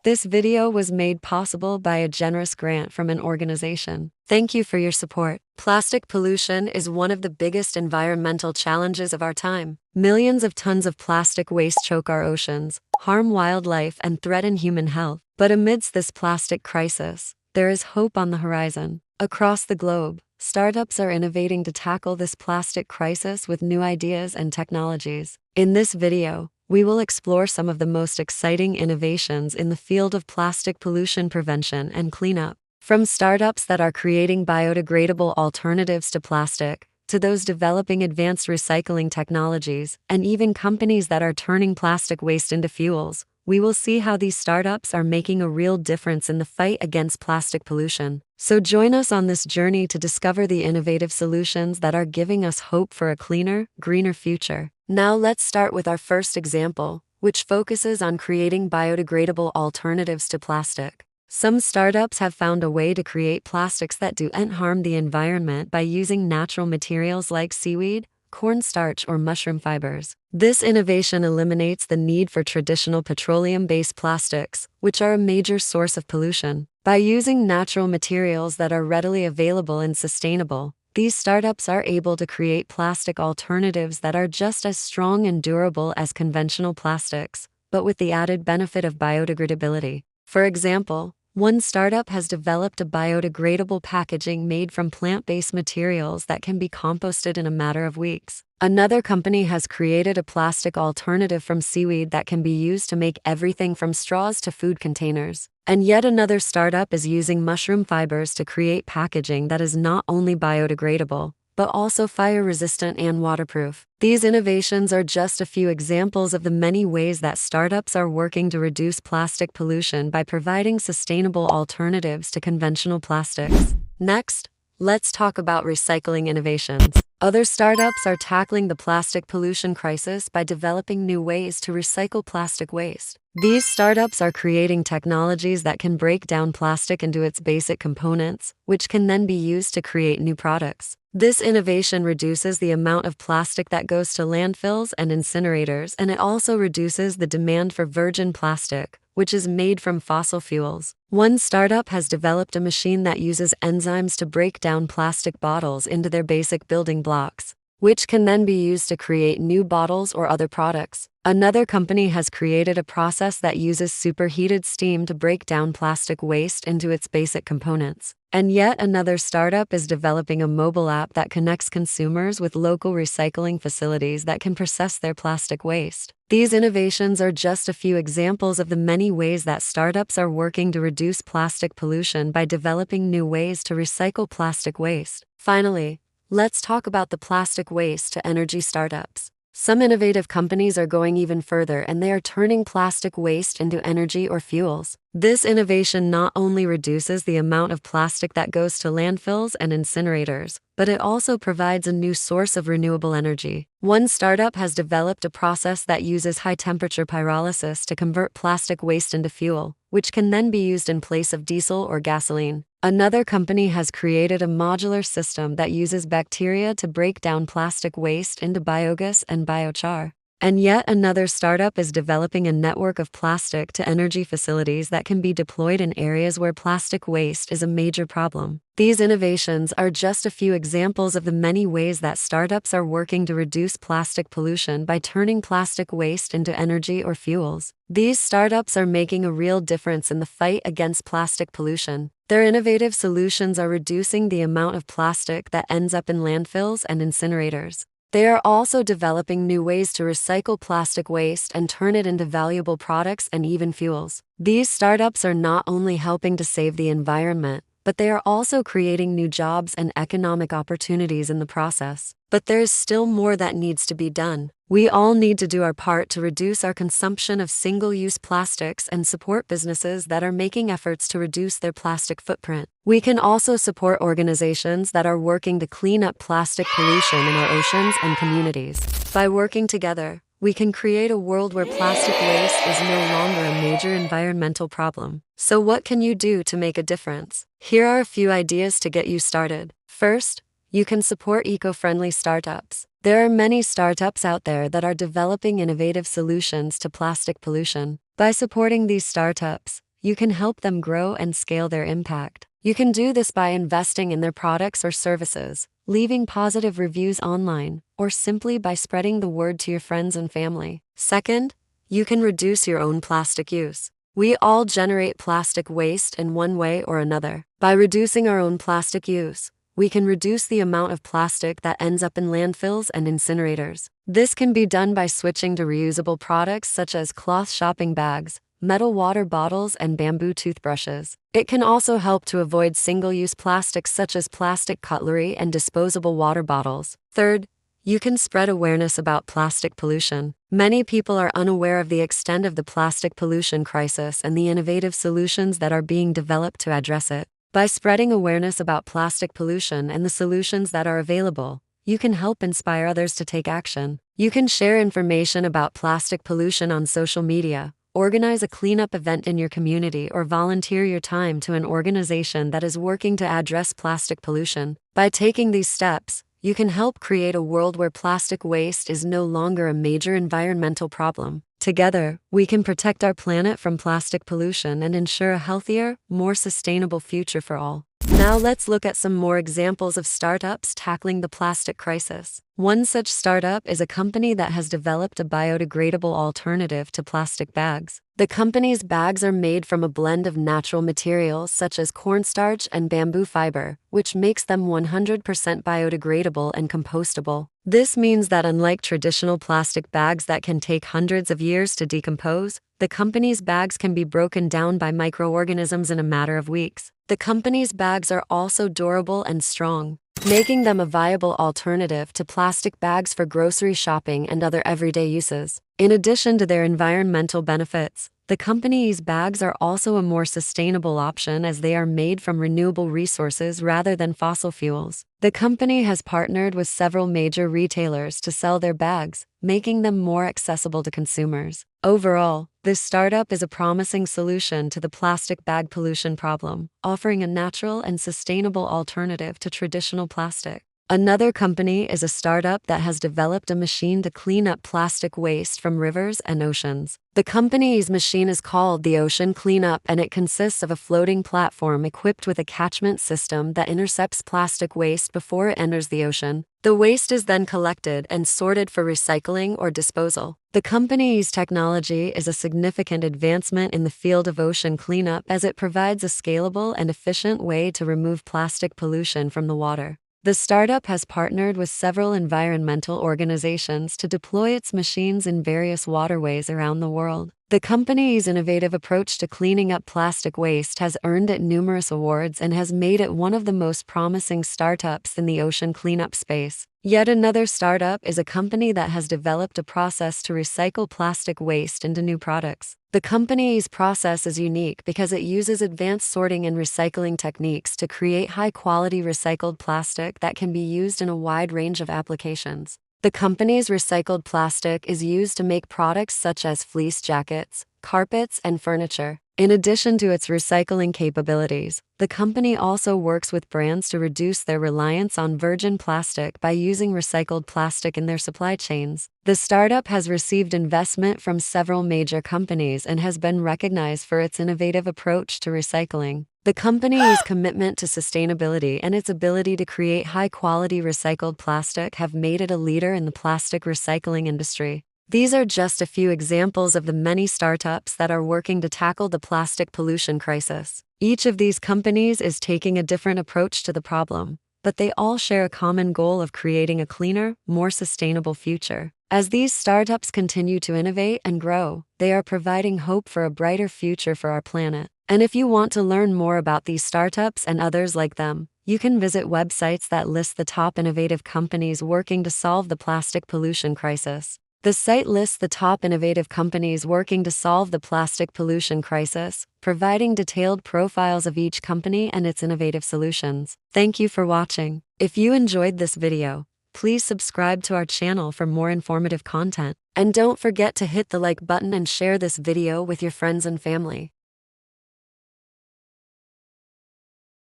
This video was made possible by a generous grant from an organization. Thank you for your support. Plastic pollution is one of the biggest environmental challenges of our time. Millions of tons of plastic waste choke our oceans, harm wildlife, and threaten human health. But amidst this plastic crisis, there is hope on the horizon. Across the globe, startups are innovating to tackle this plastic crisis with new ideas and technologies. In this video, we will explore some of the most exciting innovations in the field of plastic pollution prevention and cleanup. From startups that are creating biodegradable alternatives to plastic, to those developing advanced recycling technologies, and even companies that are turning plastic waste into fuels, we will see how these startups are making a real difference in the fight against plastic pollution. So join us on this journey to discover the innovative solutions that are giving us hope for a cleaner, greener future. Now let's start with our first example, which focuses on creating biodegradable alternatives to plastic. Some startups have found a way to create plastics that don't harm the environment by using natural materials like seaweed, cornstarch, or mushroom fibers. This innovation eliminates the need for traditional petroleum-based plastics, which are a major source of pollution. By using natural materials that are readily available and sustainable, these startups are able to create plastic alternatives that are just as strong and durable as conventional plastics, but with the added benefit of biodegradability. For example, one startup has developed a biodegradable packaging made from plant-based materials that can be composted in a matter of weeks. Another company has created a plastic alternative from seaweed that can be used to make everything from straws to food containers. And yet another startup is using mushroom fibers to create packaging that is not only biodegradable, but also fire-resistant and waterproof. These innovations are just a few examples of the many ways that startups are working to reduce plastic pollution by providing sustainable alternatives to conventional plastics. Next, let's talk about recycling innovations. Other startups are tackling the plastic pollution crisis by developing new ways to recycle plastic waste. These startups are creating technologies that can break down plastic into its basic components, which can then be used to create new products. This innovation reduces the amount of plastic that goes to landfills and incinerators, and it also reduces the demand for virgin plastic, which is made from fossil fuels. One startup has developed a machine that uses enzymes to break down plastic bottles into their basic building blocks, which can then be used to create new bottles or other products. Another company has created a process that uses superheated steam to break down plastic waste into its basic components. And yet another startup is developing a mobile app that connects consumers with local recycling facilities that can process their plastic waste. These innovations are just a few examples of the many ways that startups are working to reduce plastic pollution by developing new ways to recycle plastic waste. Finally, let's talk about the plastic waste to energy startups. Some innovative companies are going even further, and they are turning plastic waste into energy or fuels. This innovation not only reduces the amount of plastic that goes to landfills and incinerators, but it also provides a new source of renewable energy. One startup has developed a process that uses high-temperature pyrolysis to convert plastic waste into fuel, which can then be used in place of diesel or gasoline. Another company has created a modular system that uses bacteria to break down plastic waste into biogas and biochar. And yet another startup is developing a network of plastic to energy facilities that can be deployed in areas where plastic waste is a major problem. These innovations are just a few examples of the many ways that startups are working to reduce plastic pollution by turning plastic waste into energy or fuels. These startups are making a real difference in the fight against plastic pollution. Their innovative solutions are reducing the amount of plastic that ends up in landfills and incinerators. They are also developing new ways to recycle plastic waste and turn it into valuable products and even fuels. These startups are not only helping to save the environment, but they are also creating new jobs and economic opportunities in the process. But there is still more that needs to be done. We all need to do our part to reduce our consumption of single-use plastics and support businesses that are making efforts to reduce their plastic footprint. We can also support organizations that are working to clean up plastic pollution in our oceans and communities. By working together, we can create a world where plastic waste is no longer a major environmental problem. So what can you do to make a difference? Here are a few ideas to get you started. First, you can support eco-friendly startups. There are many startups out there that are developing innovative solutions to plastic pollution. By supporting these startups, you can help them grow and scale their impact. You can do this by investing in their products or services, leaving positive reviews online, or simply by spreading the word to your friends and family. Second, you can reduce your own plastic use. We all generate plastic waste in one way or another. By reducing our own plastic use, we can reduce the amount of plastic that ends up in landfills and incinerators. This can be done by switching to reusable products such as cloth shopping bags, metal water bottles, and bamboo toothbrushes. It can also help to avoid single-use plastics such as plastic cutlery and disposable water bottles. Third, you can spread awareness about plastic pollution. Many people are unaware of the extent of the plastic pollution crisis and the innovative solutions that are being developed to address it. By spreading awareness about plastic pollution and the solutions that are available, you can help inspire others to take action. You can share information about plastic pollution on social media, organize a cleanup event in your community, or volunteer your time to an organization that is working to address plastic pollution. By taking these steps, you can help create a world where plastic waste is no longer a major environmental problem. Together, we can protect our planet from plastic pollution and ensure a healthier, more sustainable future for all. Now let's look at some more examples of startups tackling the plastic crisis. One such startup is a company that has developed a biodegradable alternative to plastic bags. The company's bags are made from a blend of natural materials such as cornstarch and bamboo fiber, which makes them 100% biodegradable and compostable. This means that unlike traditional plastic bags that can take hundreds of years to decompose, the company's bags can be broken down by microorganisms in a matter of weeks. The company's bags are also durable and strong, making them a viable alternative to plastic bags for grocery shopping and other everyday uses. In addition to their environmental benefits, the company's bags are also a more sustainable option as they are made from renewable resources rather than fossil fuels. The company has partnered with several major retailers to sell their bags, making them more accessible to consumers. Overall, this startup is a promising solution to the plastic bag pollution problem, offering a natural and sustainable alternative to traditional plastic. Another company is a startup that has developed a machine to clean up plastic waste from rivers and oceans. The company's machine is called the Ocean Cleanup, and it consists of a floating platform equipped with a catchment system that intercepts plastic waste before it enters the ocean. The waste is then collected and sorted for recycling or disposal. The company's technology is a significant advancement in the field of ocean cleanup as it provides a scalable and efficient way to remove plastic pollution from the water. The startup has partnered with several environmental organizations to deploy its machines in various waterways around the world. The company's innovative approach to cleaning up plastic waste has earned it numerous awards and has made it one of the most promising startups in the ocean cleanup space. Yet another startup is a company that has developed a process to recycle plastic waste into new products. The company's process is unique because it uses advanced sorting and recycling techniques to create high-quality recycled plastic that can be used in a wide range of applications. The company's recycled plastic is used to make products such as fleece jackets, carpets, and furniture. In addition to its recycling capabilities, the company also works with brands to reduce their reliance on virgin plastic by using recycled plastic in their supply chains. The startup has received investment from several major companies and has been recognized for its innovative approach to recycling. The company's commitment to sustainability and its ability to create high-quality recycled plastic have made it a leader in the plastic recycling industry. These are just a few examples of the many startups that are working to tackle the plastic pollution crisis. Each of these companies is taking a different approach to the problem, but they all share a common goal of creating a cleaner, more sustainable future. As these startups continue to innovate and grow, they are providing hope for a brighter future for our planet. And if you want to learn more about these startups and others like them, you can visit websites that list the top innovative companies working to solve the plastic pollution crisis. The site lists the top innovative companies working to solve the plastic pollution crisis, providing detailed profiles of each company and its innovative solutions. Thank you for watching. If you enjoyed this video, please subscribe to our channel for more informative content. And don't forget to hit the like button and share this video with your friends and family.